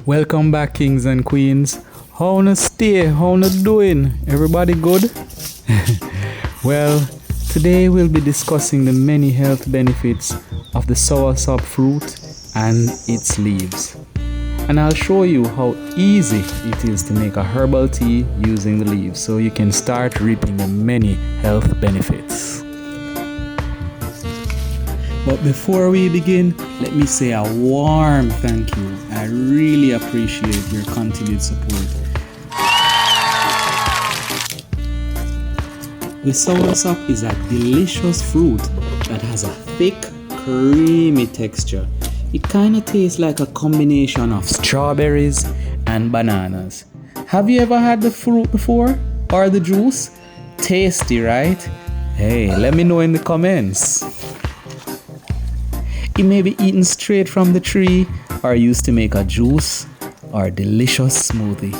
Welcome back, kings and queens. How na stay? How na doing? Everybody good? Well, today we'll be discussing the many health benefits of the soursop fruit and its leaves. And I'll show you how easy it is to make a herbal tea using the leaves so you can start reaping the many health benefits. But before we begin, let me say a warm thank you. I really appreciate your continued support. The soursop is a delicious fruit that has a thick, creamy texture. It kind of tastes like a combination of strawberries and bananas. Have you ever had the fruit before? Or the juice? Tasty, right? Hey, let me know in the comments. It may be eaten straight from the tree or used to make a juice or a delicious smoothie.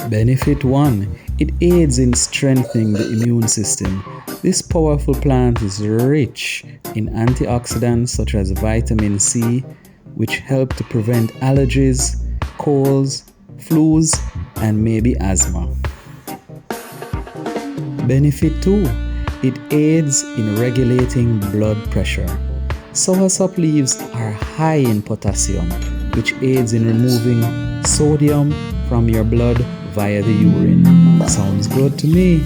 Benefit 1. It aids in strengthening the immune system. This powerful plant is rich in antioxidants such as vitamin C, which help to prevent allergies, colds, flus, and maybe asthma. Benefit 2. It aids in regulating blood pressure. Soursop leaves are high in potassium, which aids in removing sodium from your blood via the urine. Sounds good to me.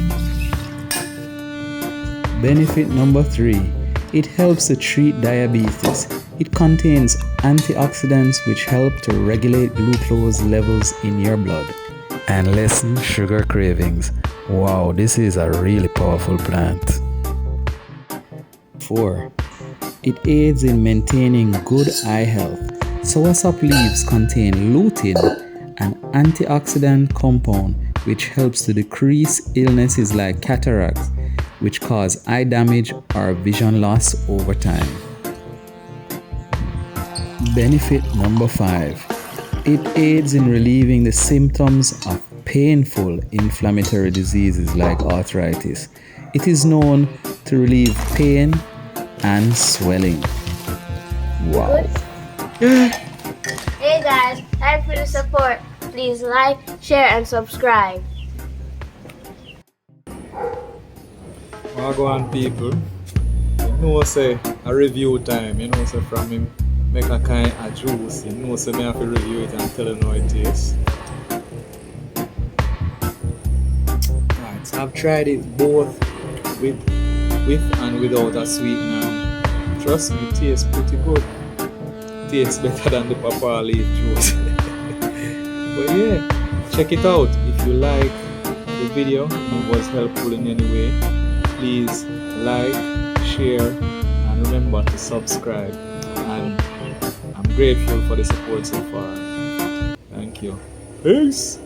Benefit number 3. It helps to treat diabetes. It contains antioxidants which help to regulate glucose levels in your blood and lessen sugar cravings. Wow, this is a really powerful plant. 4. It aids in maintaining good eye health. Soursop leaves contain lutein, an antioxidant compound which helps to decrease illnesses like cataracts, which cause eye damage or vision loss over time. Benefit number 5. It aids in relieving the symptoms of painful inflammatory diseases like arthritis. It is known to relieve pain and swelling. Wow. Hey guys, thanks for the support. Please like, share, and subscribe. Go on, people. You know, say a review time. You know, say from him make a kind of juice. You know, say me have to review it and tell you how it tastes. Right, so I've tried it both with and without a sweetener. Trust me, it tastes pretty good. It tastes better than the papa leaf juice. But yeah, check it out. If you like the video, it was helpful in any way, please like, share, and remember to subscribe. And I'm grateful for the support so far. Thank you. Peace.